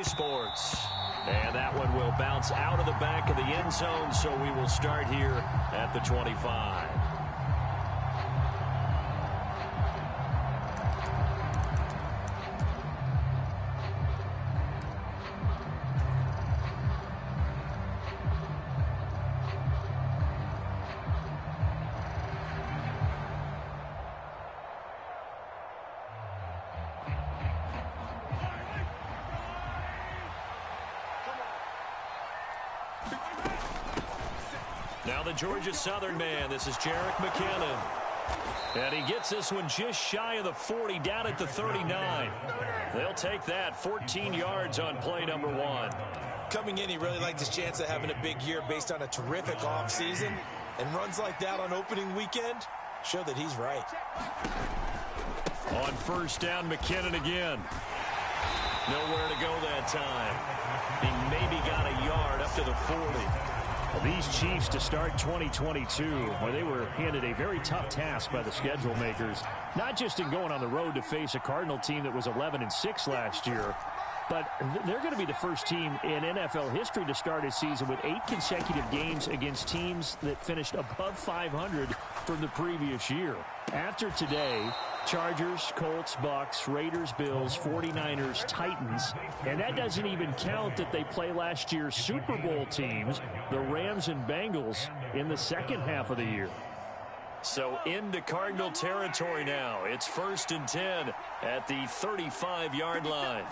Sports. And that one will bounce out of the back of the end zone, so we will start here at the 25. Now the Georgia Southern man, this is Jerick McKinnon. And he gets this one just shy of the 40, down at the 39. They'll take that, 14 yards on play number 1. Coming in, he really liked his chance of having a big year based on a terrific offseason. And runs like that on opening weekend show that he's right. On first down, McKinnon again. Nowhere to go that time. He maybe got a yard up to the 40. Well, these Chiefs to start 2022, where they were handed a very tough task by the schedule makers, not just in going on the road to face a Cardinal team that was 11-6 last year, but they're going to be the first team in NFL history to start a season with 8 consecutive games against teams that finished above 500 from the previous year. After today, Chargers, Colts, Bucks, Raiders, Bills, 49ers, Titans. And that doesn't even count that they play last year's Super Bowl teams, the Rams and Bengals, in the second half of the year. So into Cardinal territory now. It's 1st and 10 at the 35-yard line.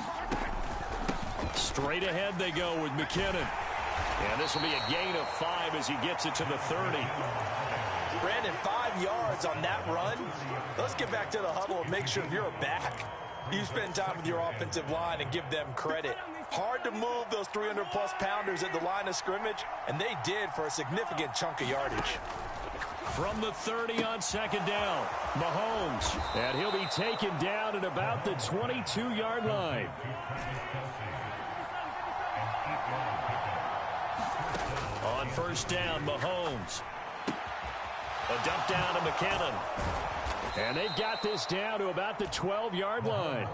Straight ahead they go with McKinnon. And this will be a gain of 5 as he gets it to the 30. Brandon, 5 yards on that run. Let's get back to the huddle and make sure if you're a back, you spend time with your offensive line and give them credit. Hard to move those 300-plus pounders at the line of scrimmage, and they did for a significant chunk of yardage. From the 30 on second down, Mahomes. And he'll be taken down at about the 22-yard line. On first down, Mahomes. A dump down to McKinnon. And they've got this down to about the 12-yard line.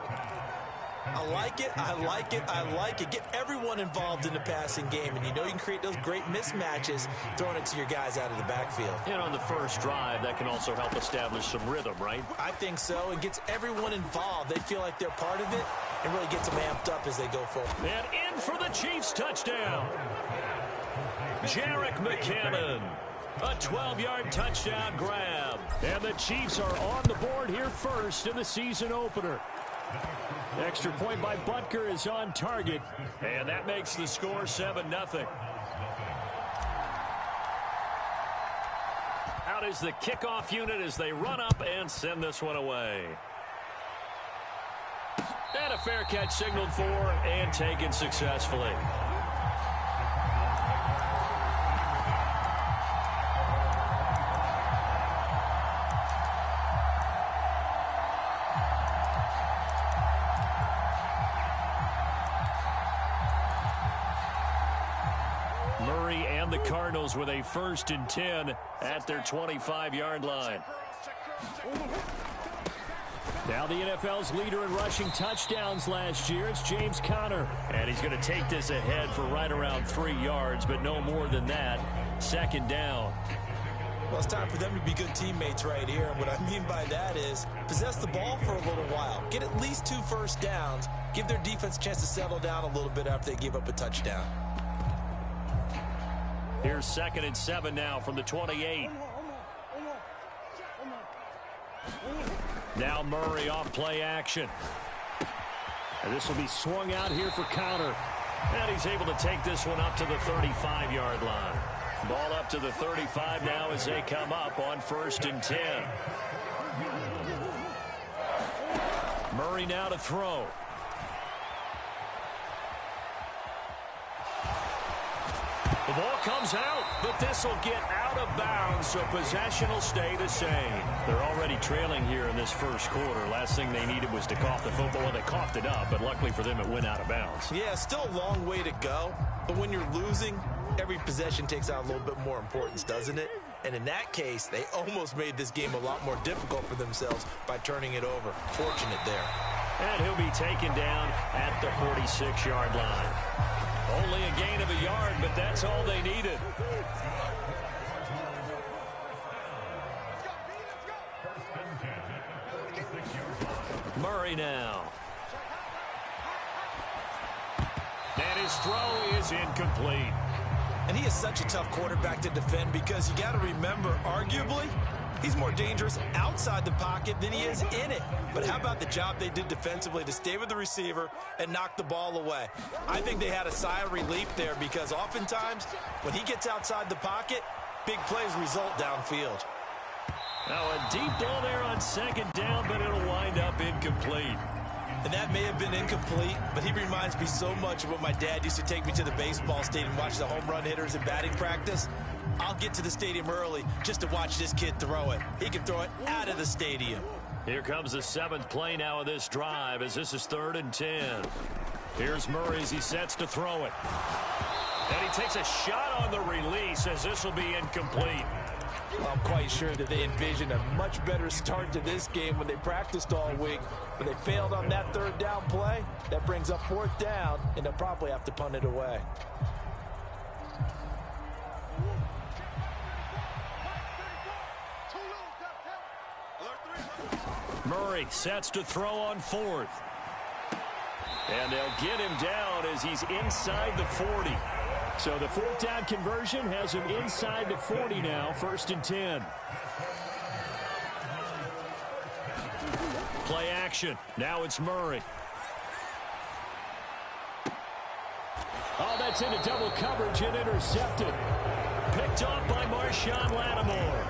I like it, I like it, I like it. Get everyone involved in the passing game, and you know you can create those great mismatches throwing it to your guys out of the backfield. And on the first drive, that can also help establish some rhythm, right? I think so. It gets everyone involved. They feel like they're part of it and really gets them amped up as they go forward. And in for the Chiefs touchdown. Jerick McKinnon. A 12-yard touchdown grab. And the Chiefs are on the board here first in the season opener. Extra point by Butker is on target. And that makes the score 7-0. Out is the kickoff unit as they run up and send this one away. And a fair catch signaled for and taken successfully. The Cardinals with a 1st and 10 at their 25-yard line. Now the NFL's leader in rushing touchdowns last year, it's James Conner. And he's going to take this ahead for right around 3 yards, but no more than that. 2nd down. Well, it's time for them to be good teammates right here. And what I mean by that is possess the ball for a little while. Get at least 2 first downs. Give their defense a chance to settle down a little bit after they give up a touchdown. Here's 2nd and 7 now from the 28. Now Murray off play action. And this will be swung out here for Conner. And he's able to take this one up to the 35-yard line. Ball up to the 35 now as they come up on 1st and 10. Murray now to throw. The ball comes out, but this will get out of bounds, so possession will stay the same. They're already trailing here in this first quarter. Last thing they needed was to cough the football. Well, they coughed it up, but luckily for them, it went out of bounds. Yeah, still a long way to go, but when you're losing, every possession takes on a little bit more importance, doesn't it? And in that case, they almost made this game a lot more difficult for themselves by turning it over. Fortunate there. And he'll be taken down at the 45. 36-yard line. Only a gain of a yard, but that's all they needed. Murray now. And his throw is incomplete. And he is such a tough quarterback to defend because you got to remember, arguably, he's more dangerous outside the pocket than he is in it. But how about the job they did defensively to stay with the receiver and knock the ball away? I think they had a sigh of relief there because oftentimes when he gets outside the pocket, big plays result downfield. Now a deep ball there on second down, but it'll wind up incomplete. And that may have been incomplete, but he reminds me so much of when my dad used to take me to the baseball stadium and watch the home run hitters in batting practice. I'll get to the stadium early just to watch this kid throw it. He can throw it out of the stadium. Here comes the 7th play now of this drive as this is 3rd and 10. Here's Murray as he sets to throw it. And he takes a shot on the release as this will be incomplete. Well, I'm quite sure that they envisioned a much better start to this game when they practiced all week. But they failed on that 3rd down play. That brings up 4th down, and they'll probably have to punt it away. Murray sets to throw on 4th. And they'll get him down as he's inside the 40. So the 4th down conversion has him inside the 40 now, 1st and 10. Play action. Now it's Murray. Oh, that's into double coverage and intercepted. Picked off by Marshawn Lattimore.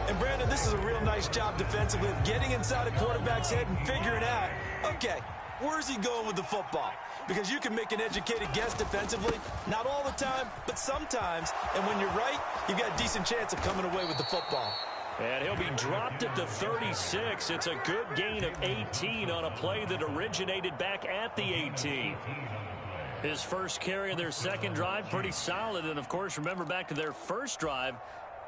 And, Brandon, this is a real nice job defensively of getting inside a quarterback's head and figuring out, okay, where's he going with the football? Because you can make an educated guess defensively, not all the time, but sometimes. And when you're right, you've got a decent chance of coming away with the football. And he'll be dropped at the 36. It's a good gain of 18 on a play that originated back at the 18. His first carry of their second drive, pretty solid. And, of course, remember back to their first drive,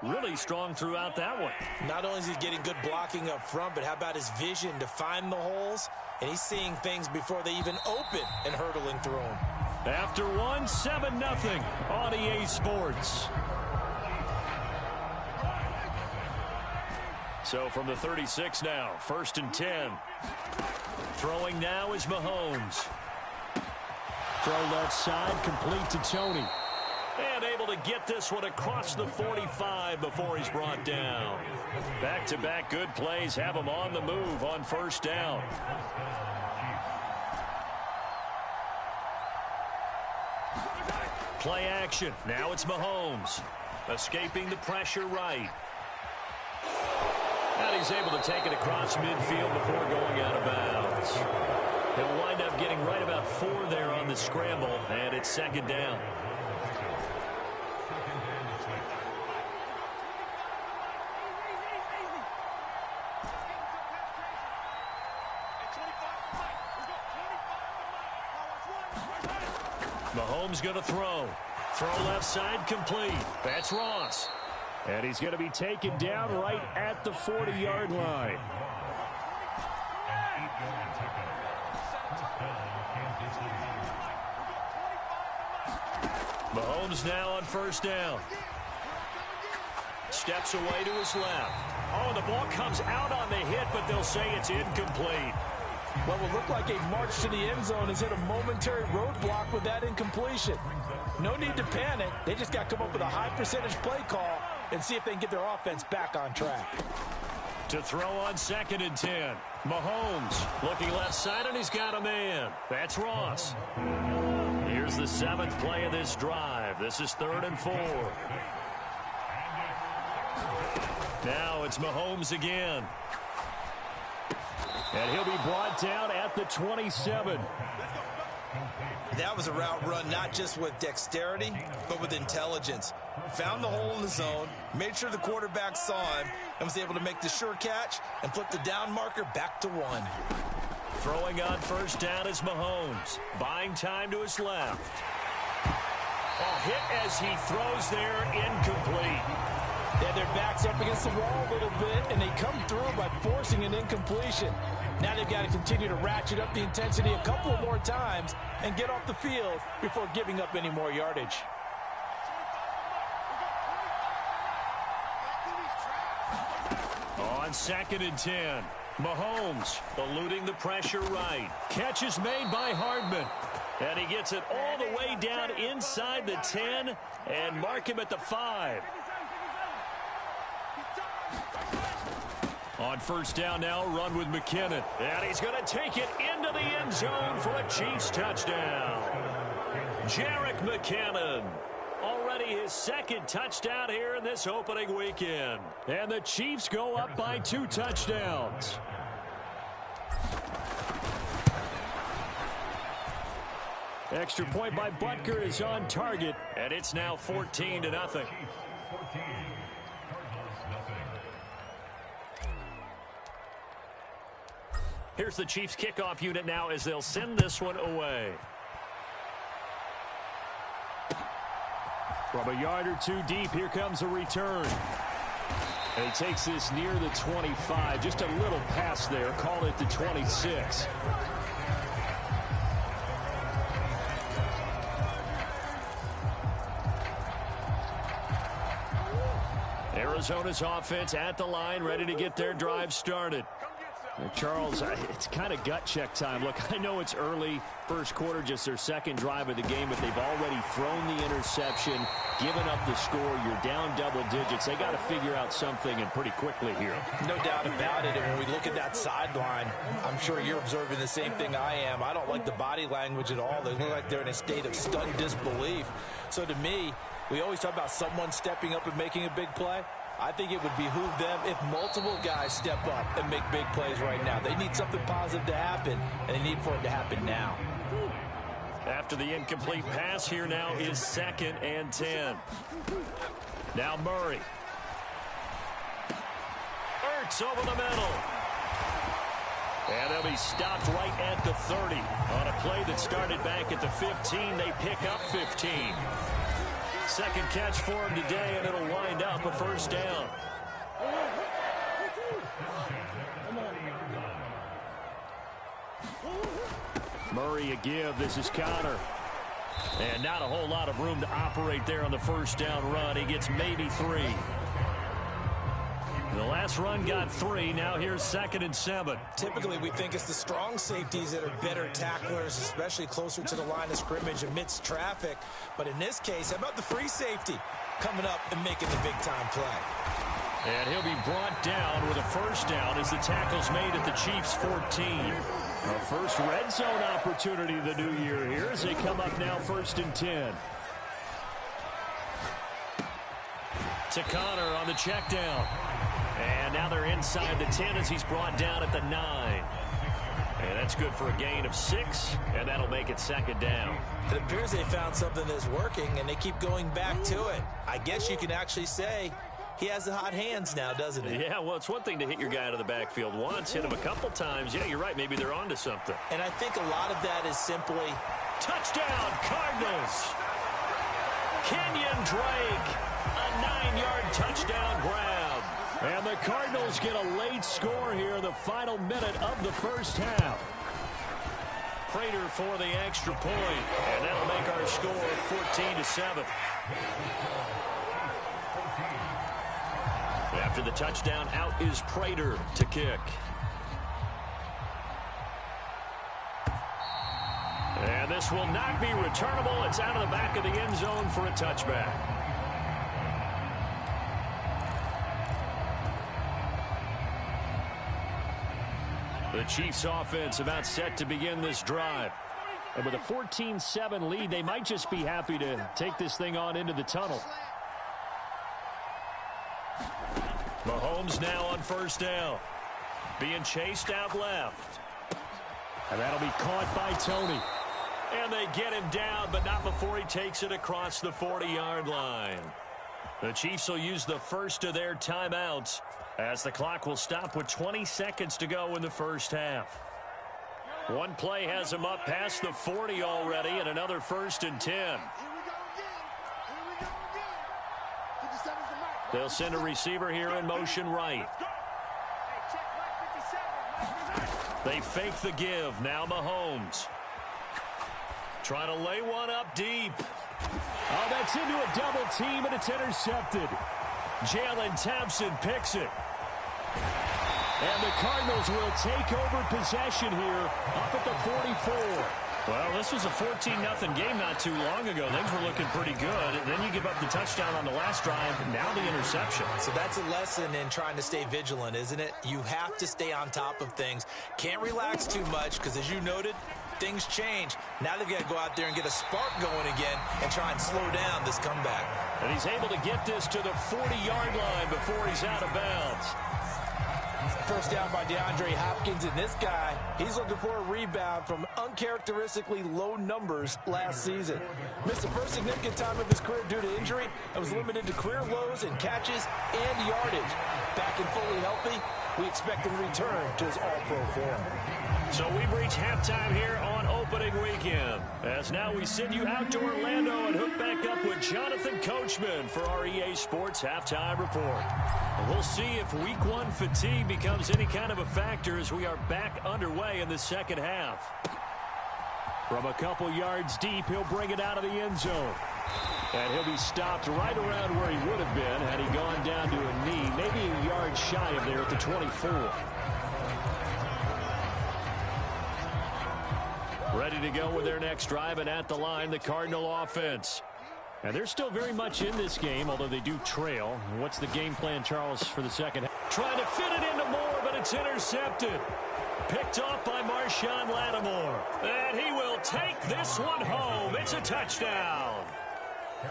really strong throughout that one. Not only is he getting good blocking up front, but how about his vision to find the holes? And he's seeing things before they even open and hurdling through them. After one, 7-0 on EA Sports. So from the 36 now, 1st and 10. Throwing now is Mahomes. Throw left side, complete to Tony. And able to get this one across the 45 before he's brought down. Back-to-back good plays have him on the move on 1st down. Play action. Now it's Mahomes. Escaping the pressure right. And he's able to take it across midfield before going out of bounds. He'll wind up getting right about 4 there on the scramble, and it's 2nd down. Mahomes going to throw. Throw left side complete. That's Ross. And he's going to be taken down right at the 40-yard line. Mahomes now on 1st down. Steps away to his left. Oh, the ball comes out on the hit, but they'll say it's incomplete. What will look like a march to the end zone has hit a momentary roadblock with that incompletion. No need to panic. They just got to come up with a high percentage play call and see if they can get their offense back on track. To throw on 2nd and 10. Mahomes looking left side, and he's got a man. That's Ross. Here's the 7th play of this drive. This is 3rd and 4. Now it's Mahomes again. And he'll be brought down at the 27. That was a route run not just with dexterity, but with intelligence. Found the hole in the zone, made sure the quarterback saw him, and was able to make the sure catch and flip the down marker back to 1. Throwing on 1st down is Mahomes. Buying time to his left. A hit as he throws there, incomplete. Yeah, their back's up against the wall a little bit, and they come through by forcing an incompletion. Now they've got to continue to ratchet up the intensity a couple more times and get off the field before giving up any more yardage. On 2nd and 10, Mahomes eluding the pressure right. Catch is made by Hardman. And he gets it all the way down inside the 10 and mark him at the 5. On 1st down now, run with McKinnon. And he's going to take it into the end zone for a Chiefs touchdown. Jerick McKinnon. Already his 2nd touchdown here in this opening weekend. And the Chiefs go up by 2 touchdowns. Extra point by Butker is on target, and it's now 14-0. Here's the Chiefs kickoff unit now as they'll send this one away. From a yard or 2 deep, here comes a return. And he takes this near the 25. Just a little pass there. Call it the 26. Arizona's offense at the line, ready to get their drive started. Charles, it's kind of gut check time. Look, I know it's early, first quarter, just their 2nd drive of the game, but they've already thrown the interception, given up the score. You're down double digits. They got to figure out something, and pretty quickly here. No doubt about it. And when we look at that sideline, I'm sure you're observing the same thing I am. I don't like the body language at all. They look like they're in a state of stunned disbelief. So to me, we always talk about someone stepping up and making a big play. I think it would behoove them if multiple guys step up and make big plays right now. They need something positive to happen, and they need for it to happen now. After the incomplete pass, here now is 2nd and 10. Now Murray. Ertz over the middle. And they'll be stopped right at the 30. On a play that started back at the 15, they pick up 15. 2nd catch for him today, and it'll wind up a 1st down. Murray a give. This is Connor. And not a whole lot of room to operate there on the 1st down run. He gets maybe 3. The last run got 3. Now here's 2nd and 7. Typically, we think it's the strong safeties that are better tacklers, especially closer to the line of scrimmage amidst traffic. But in this case, how about the free safety coming up and making the big-time play? And he'll be brought down with a 1st down as the tackle's made at the Chiefs' 14. A first red zone opportunity of the new year here as they come up now 1st and 10. To Connor on the check down. And now they're inside the 10 as he's brought down at the 9. And that's good for a gain of 6, and that'll make it 2nd down. It appears they found something that's working, and they keep going back to it. I guess you can actually say he has the hot hands now, doesn't he? Yeah, well, it's one thing to hit your guy out of the backfield once, hit him a couple times. Yeah, you're right. Maybe they're onto something. And I think a lot of that is simply touchdown, Cardinals. Kenyon Drake, a 9-yard touchdown grab. And the Cardinals get a late score here in the final minute of the 1st half. Prater for the extra point, and that'll make our score 14-7. After the touchdown, out is Prater to kick. And this will not be returnable. It's out of the back of the end zone for a touchback. The Chiefs offense about set to begin this drive. And with a 14-7 lead, they might just be happy to take this thing on into the tunnel. Mahomes now on 1st down. Being chased out left. And that'll be caught by Tony. And they get him down, but not before he takes it across the 40-yard line. The Chiefs will use the first of their timeouts as the clock will stop with 20 seconds to go in the 1st half. One play has him up past the 40 already, and another 1st and 10. They'll send a receiver here in motion right. They fake the give. Now Mahomes. Trying to lay one up deep. Oh, that's into a double team, and it's intercepted. Jalen Thompson picks it. And the Cardinals will take over possession here up at the 44. Well, this was a 14-0 game not too long ago. Things were looking pretty good. Then you give up the touchdown on the last drive. Now the interception. So that's a lesson in trying to stay vigilant, isn't it? You have to stay on top of things. Can't relax too much because, as you noted, things change. Now they've got to go out there and get a spark going again and try and slow down this comeback. And he's able to get this to the 40-yard line before he's out of bounds. First down by DeAndre Hopkins, and this guy, he's looking for a rebound from uncharacteristically low numbers last season. Missed the first significant time of his career due to injury and was limited to career lows in catches and yardage. Back and fully healthy, we expect him to return to his all-pro form. So we've reached halftime here on opening weekend. As now we send you out to Orlando and hook back up with Jonathan Coachman for our EA Sports Halftime Report. And we'll see if Week 1 fatigue becomes any kind of a factor as we are back underway in the second half. From a couple yards deep, he'll bring it out of the end zone. And he'll be stopped right around where he would have been had he gone down to a knee, maybe a yard shy of there at the 24. Ready to go with their next drive, and at the line, the Cardinal offense. And they're still very much in this game, although they do trail. What's the game plan, Charles, for the second half? Trying to fit it into Moore, but it's intercepted. Picked off by Marshawn Lattimore. And he will take this one home. It's a touchdown.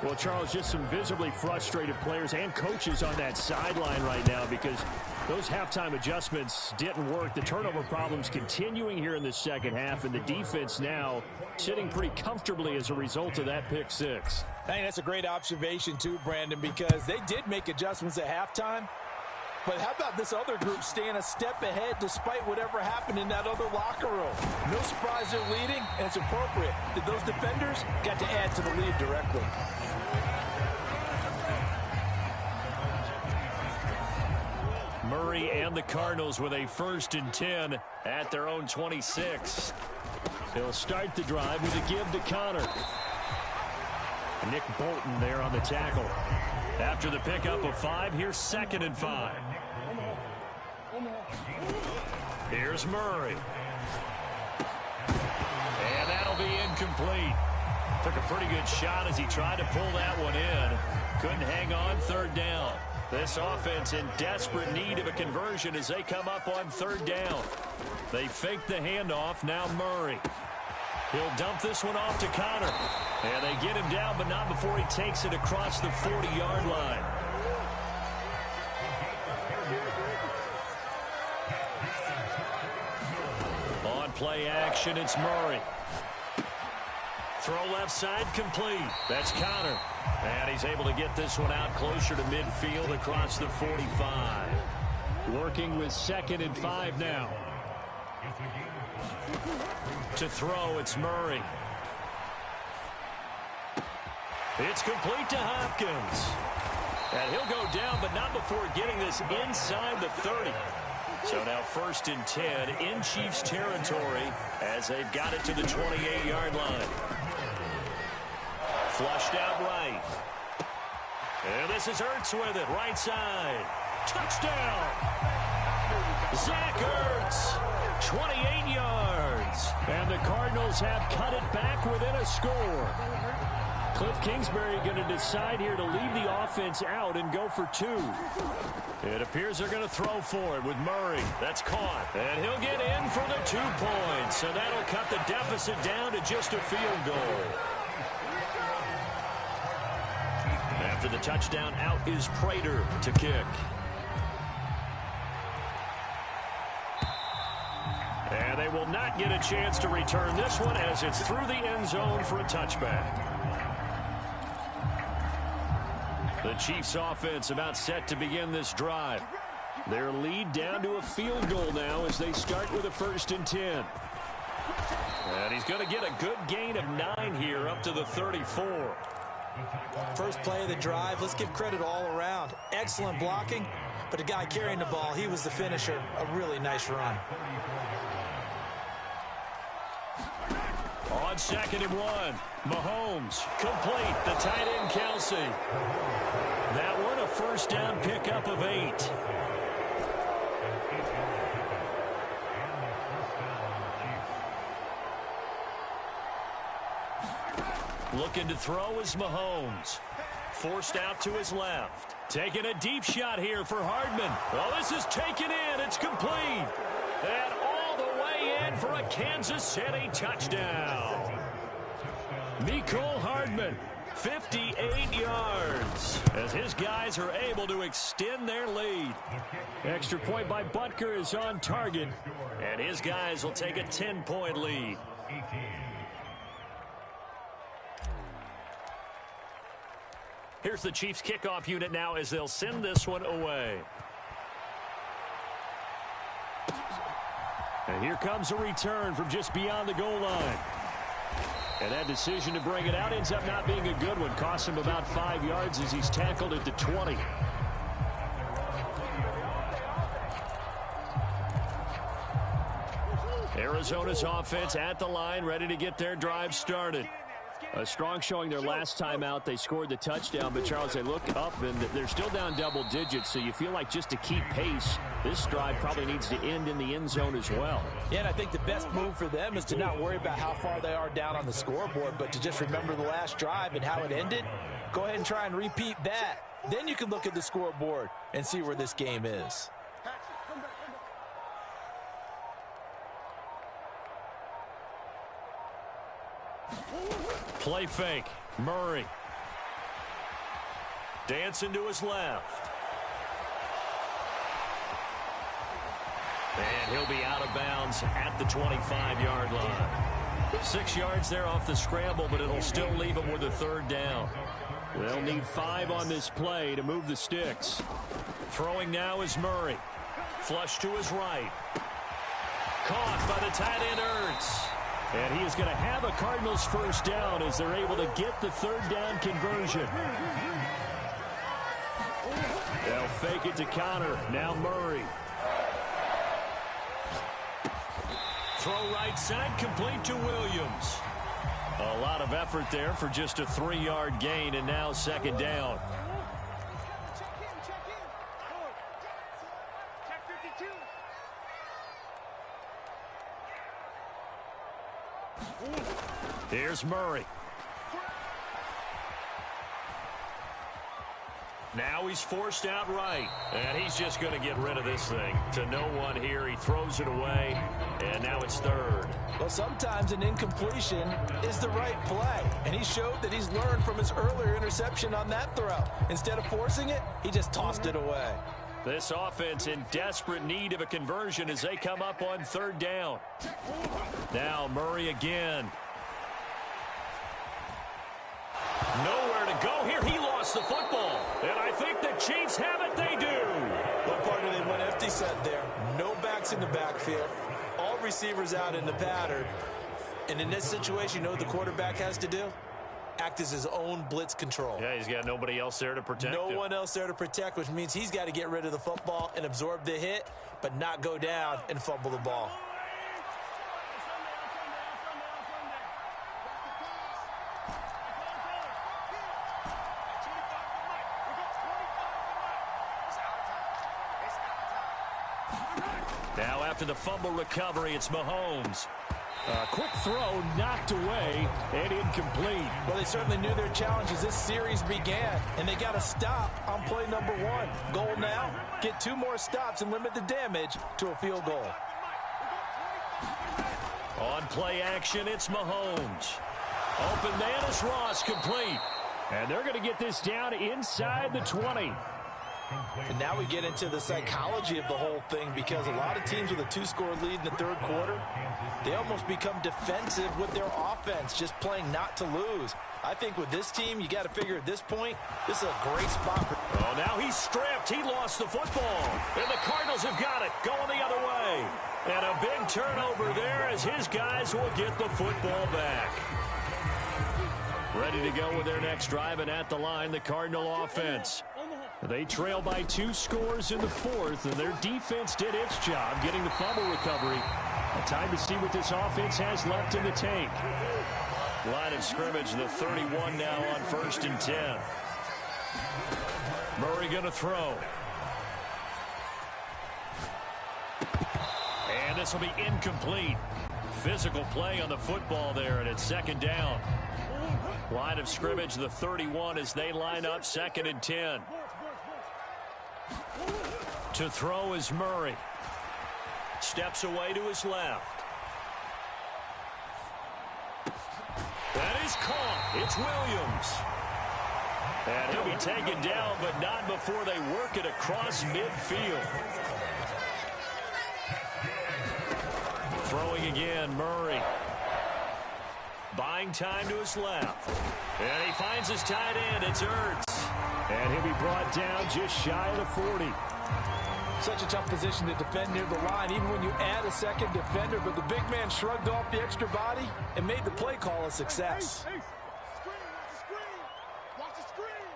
Well, Charles, just some visibly frustrated players and coaches on that sideline right now because those halftime adjustments didn't work. The turnover problems continuing here in the second half, and the defense now sitting pretty comfortably as a result of that pick six. I think that's a great observation too, Brandon, because they did make adjustments at halftime. But how about this other group staying a step ahead despite whatever happened in that other locker room? No surprise they're leading, and it's appropriate that those defenders got to add to the lead directly. Murray and the Cardinals with a 1st and 10 at their own 26. He'll start the drive with a give to Connor. Nick Bolton there on the tackle. After the pickup of 5, here's 2nd and 5. Here's Murray. And that'll be incomplete. Took a pretty good shot as he tried to pull that one in. Couldn't hang on 3rd down. This offense in desperate need of a conversion as they come up on 3rd down. They fake the handoff. Now Murray. He'll dump this one off to Connor. And they get him down, but not before he takes it across the 40-yard line. On play action, it's Murray. Throw left side complete. That's Connor. And he's able to get this one out closer to midfield across the 45. Working with 2nd and 5 now. To throw, it's Murray. It's complete to Hopkins. And he'll go down, but not before getting this inside the 30. So now 1st and 10 in Chiefs territory as they've got it to the 28-yard line. Flushed out right. And this is Ertz with it, right side. Touchdown! Zach Ertz, 28 yards. And the Cardinals have cut it back within a score. Cliff Kingsbury going to decide here to leave the offense out and go for 2. It appears they're going to throw for it with Murray. That's caught. And he'll get in for the 2 points. So that'll cut the deficit down to just a field goal. After the touchdown, out is Prater to kick. And they will not get a chance to return this one as it's through the end zone for a touchback. The Chiefs offense about set to begin this drive. Their lead down to a field goal now as they start with a 1st and 10. And he's going to get a good gain of 9 here up to the 34. First play of the drive, let's give credit all around. Excellent blocking, but the guy carrying the ball, he was the finisher. A really nice run. On 2nd and 1, Mahomes complete. The tight end, Kelsey. That one a first down pickup of 8. Looking to throw is Mahomes. Forced out to his left. Taking a deep shot here for Hardman. Well, this is taken in. It's complete. And all the way in for a Kansas City touchdown. Mecole Hardman, 58 yards, as his guys are able to extend their lead. Extra point by Butker is on target, and his guys will take a 10-point lead. Here's the Chiefs kickoff unit now as they'll send this one away. And here comes a return from just beyond the goal line. And that decision to bring it out ends up not being a good one. Costs him about 5 yards as he's tackled at the 20. Arizona's offense at the line, ready to get their drive started. A strong showing their last time out. They scored the touchdown, but Charles, they look up and they're still down double digits, so you feel like just to keep pace, this drive probably needs to end in the end zone as well. Yeah, and I think the best move for them is to not worry about how far they are down on the scoreboard, but to just remember the last drive and how it ended. Go ahead and try and repeat that. Then you can look at the scoreboard and see where this game is. Play fake. Murray. Dancing to his left. And he'll be out of bounds at the 25-yard line. 6 yards there off the scramble, but it'll still leave him with a 3rd down. They'll need 5 on this play to move the sticks. Throwing now is Murray. Flush to his right. Caught by the tight end, Ertz. And he is going to have a Cardinals first down as they're able to get the 3rd down conversion. They'll fake it to counter. Now Murray. Throw right side, complete to Williams. A lot of effort there for just a 3-yard gain, and now 2nd down. Here's Murray. Now he's forced out right. And he's just going to get rid of this thing. To no one here. He throws it away. And now it's 3rd. Well, sometimes an incompletion is the right play. And he showed that he's learned from his earlier interception on that throw. Instead of forcing it, he just tossed it away. This offense in desperate need of a conversion as they come up on 3rd down. Now Murray again. Nowhere to go here. He lost the football. And I think the Chiefs have it. They do. What part of they went empty set there? No backs in the backfield. All receivers out in the pattern. And in this situation, you know what the quarterback has to do? Act as his own blitz control. Yeah, he's got nobody else there to protect him. No one else there to protect, which means he's got to get rid of the football and absorb the hit, but not go down and fumble the ball. Now after the fumble recovery, it's Mahomes. A quick throw knocked away and incomplete. Well, they certainly knew their challenge as this series began, and they got to stop on play number 1. Goal now, get 2 more stops and limit the damage to a field goal. On play action, it's Mahomes. Open man is Ross, complete. And they're going to get this down inside the 20. And now we get into the psychology of the whole thing, because a lot of teams with a 2-score lead in the 3rd quarter, they almost become defensive with their offense, just playing not to lose. I think with this team, you got to figure at this point, this is a great spot. Oh, now he's stripped. He lost the football. And the Cardinals have got it, going the other way. And a big turnover there as his guys will get the football back. Ready to go with their next drive, and at the line, the Cardinal offense. They trail by 2 scores in the fourth, and their defense did its job getting the fumble recovery. Time to see what this offense has left in the tank. Line of scrimmage, the 31 now on 1st and 10. Murray going to throw. And this will be incomplete. Physical play on the football there, and it's 2nd down. Line of scrimmage, the 31 as they line up 2nd and 10. To throw is Murray. Steps away to his left. That is caught. It's Williams. And he'll be taken down, but not before they work it across midfield. Throwing again, Murray. Buying time to his left. And he finds his tight end. It's Ertz. And he'll be brought down just shy of the 40. Such a tough position to defend near the line, even when you add a second defender. But the big man shrugged off the extra body and made the play call a success. Hey, screen, watch the screen.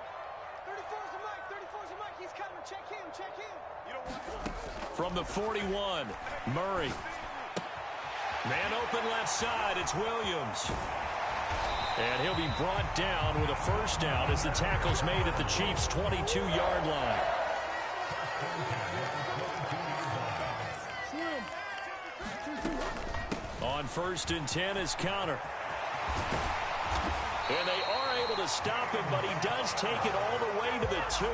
34's a Mike, he's coming. Check him. You don't want From the 41, Murray. Man open left side, it's Williams. And he'll be brought down with a 1st down as the tackle's made at the Chiefs' 22-yard line. On 1st and 10 is Counter. And they are able to stop him, but he does take it all the way to the 2.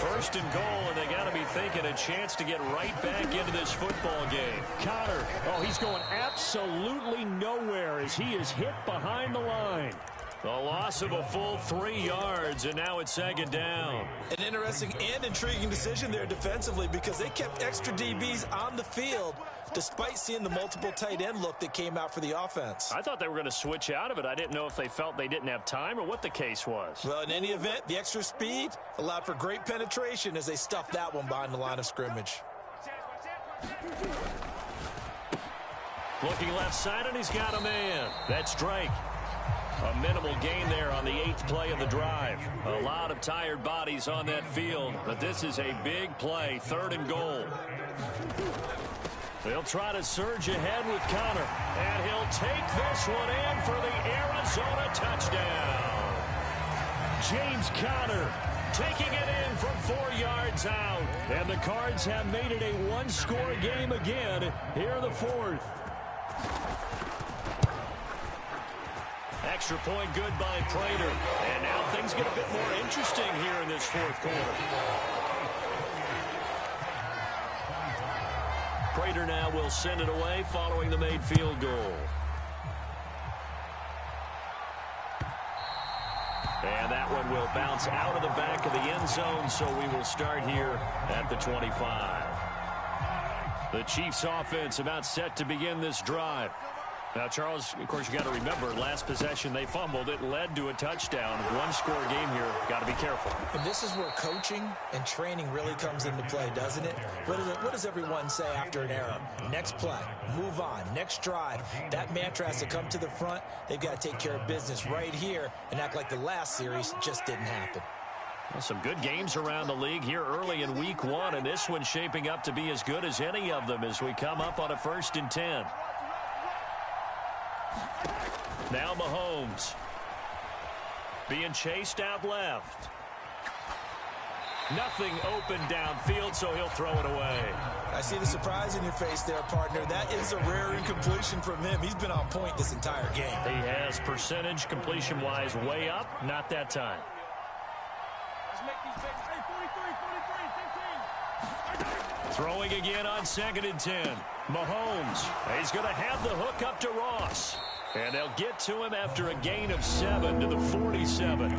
1st and goal, and they got to be thinking a chance to get right back into this football game. Counter. Oh, he's going absolutely nowhere as he is hit behind the line. The loss of a full 3 yards, and now it's 2nd down. An interesting and intriguing decision there defensively because they kept extra DBs on the field despite seeing the multiple tight end look that came out for the offense. I thought they were going to switch out of it. I didn't know if they felt they didn't have time or what the case was. Well, in any event, the extra speed allowed for great penetration as they stuffed that one behind the line of scrimmage. Looking left side, and he's got a man. That's Drake. A minimal gain there on the 8th play of the drive. A lot of tired bodies on that field, but this is a big play, 3rd and goal. They'll try to surge ahead with Counter, and he'll take this one in for the Arizona touchdown. James Counter Taking it in from 4 yards out. And the Cards have made it a one-score game again here in the 4th. Extra point good by Prater. And now things get a bit more interesting here in this 4th quarter. Prater now will send it away following the made field goal. And that one will bounce out of the back of the end zone, so we will start here at the 25. The Chiefs offense about set to begin this drive. Now, Charles, of course, you got to remember, last possession they fumbled. It led to a touchdown. One-score game here. Got to be careful. And this is where coaching and training really comes into play, doesn't it? What does everyone say after an error? Next play, move on, next drive. That mantra has to come to the front. They've got to take care of business right here and act like the last series just didn't happen. Well, some good games around the league here early in week 1, and this one's shaping up to be as good as any of them as we come up on a 1st and 10. Now Mahomes being chased out left. Nothing open downfield, so he'll throw it away. I see the surprise in your face there, partner. That is a rare incompletion from him. He's been on point this entire game. He has percentage completion-wise way up. Not that time. Throwing again on 2nd and 10. Mahomes. He's going to have the hook up to Ross. And they'll get to him after a gain of 7 to the 47.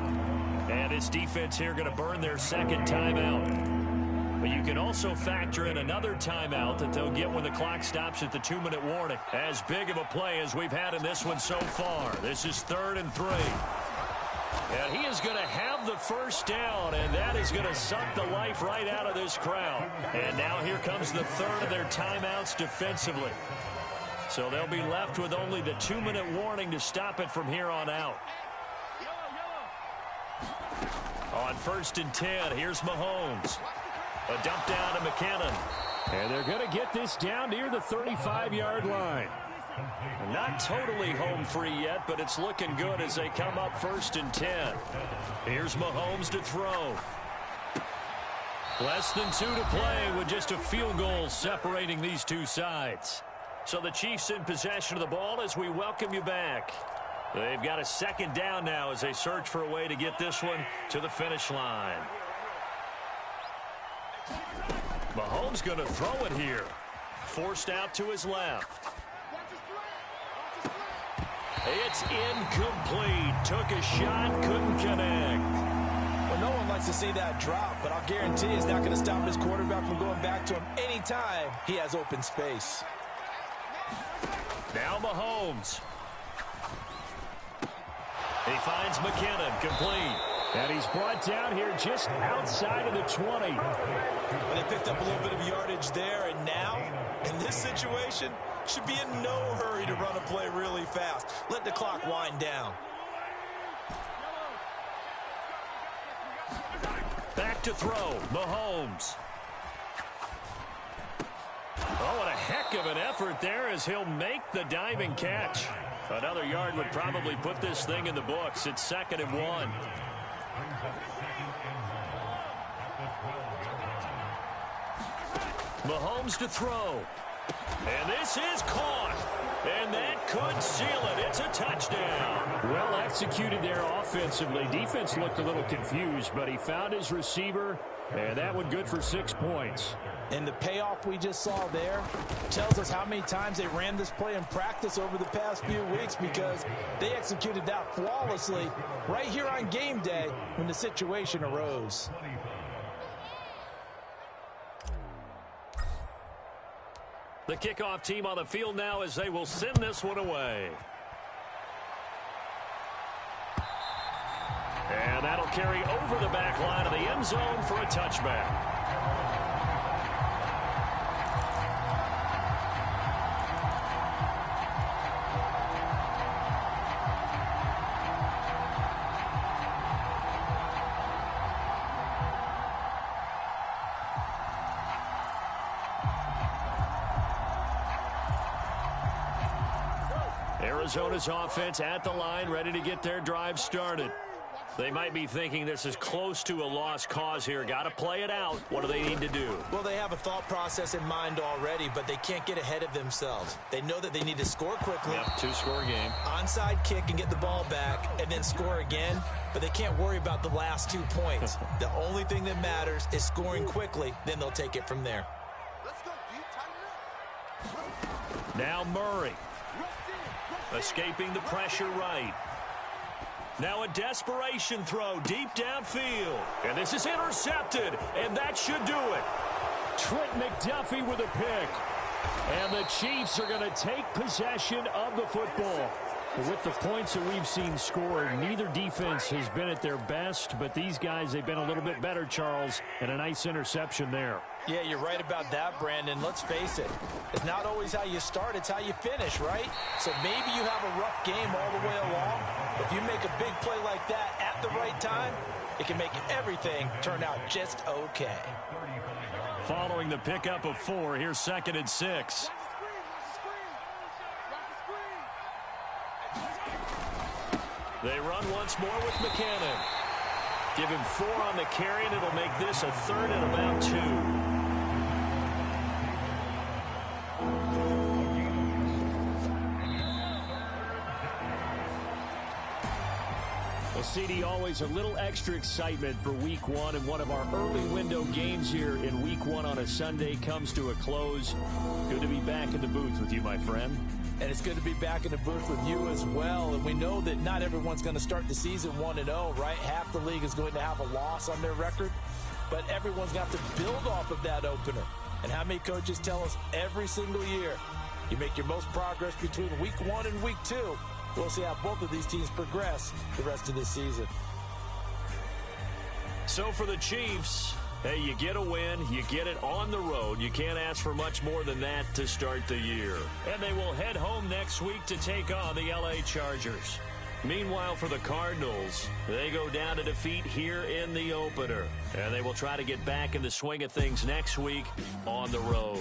And his defense here going to burn their 2nd timeout. But you can also factor in another timeout that they'll get when the clock stops at the 2-minute warning. As big of a play as we've had in this one so far. This is 3rd and 3. And he is going to have the 1st down, and that is going to suck the life right out of this crowd. And now here comes the 3rd of their timeouts defensively. So they'll be left with only the 2-minute warning to stop it from here on out. On 1st and 10, here's Mahomes. A dump down to McKinnon. And they're going to get this down near the 35-yard line. Not totally home free yet, but it's looking good as they come up 1st and 10. Here's Mahomes to throw. Less than 2 to play with just a field goal separating these two sides. So the Chiefs in possession of the ball as we welcome you back. They've got a 2nd down now as they search for a way to get this one to the finish line. Mahomes going to throw it here. Forced out to his left. It's incomplete. Took a shot, couldn't connect. Well, no one likes to see that drop, but I'll guarantee it's not going to stop his quarterback from going back to him anytime he has open space. Now Mahomes. He finds McKinnon, complete. And he's brought down here just outside of the 20. Well, they picked up a little bit of yardage there, and now, in this situation, should be in no hurry to run a play really fast. Let the clock wind down. Back to throw, Mahomes. Oh, what a heck of an effort there as he'll make the diving catch. Another yard would probably put this thing in the books. It's 2nd and 1. Mahomes to throw. And this is caught. And that could seal it. It's a touchdown. Well executed there offensively. Defense looked a little confused, but he found his receiver, and that one good for 6 points. And the payoff we just saw there tells us how many times they ran this play in practice over the past few weeks, because they executed that flawlessly right here on game day when the situation arose. The kickoff team on the field now as they will send this one away. And that'll carry over the back line of the end zone for a touchback. Arizona's offense at the line, ready to get their drive started. They might be thinking this is close to a lost cause here. Got to play it out. What do they need to do? Well, they have a thought process in mind already, but they can't get ahead of themselves. They know that they need to score quickly. Yep, 2-score game. Onside kick and get the ball back and then score again, but they can't worry about the last 2 points. The only thing that matters is scoring quickly, then they'll take it from there. Now Murray. Escaping the pressure right. Now a desperation throw deep downfield. And this is intercepted, and that should do it. Trent McDuffie with a pick. And the Chiefs are going to take possession of the football. With the points that we've seen scored, neither defense has been at their best, but these guys, they've been a little bit better, Charles, and a nice interception there. Yeah, you're right about that, Brandon. Let's face it. It's not always how you start, it's how you finish, right? So maybe you have a rough game all the way along. If you make a big play like that at the right time, it can make everything turn out just okay. Following the pickup of 4, here's 2nd and 6. They run once more with McKinnon. Give him 4 on the carry, and it'll make this a 3rd and about 2. Well, CD, always a little extra excitement for Week 1, and one of our early window games here in Week 1 on a Sunday comes to a close. Good to be back in the booth with you, my friend. And it's good to be back in the booth with you as well. And we know that not everyone's going to start the season 1-0, right? Half the league is going to have a loss on their record. But everyone's going to have to build off of that opener. And how many coaches tell us every single year, you make your most progress between Week 1 and Week 2. We'll see how both of these teams progress the rest of this season. So for the Chiefs, hey, you get a win, you get it on the road. You can't ask for much more than that to start the year. And they will head home next week to take on the LA Chargers. Meanwhile, for the Cardinals, they go down to defeat here in the opener. And they will try to get back in the swing of things next week on the road.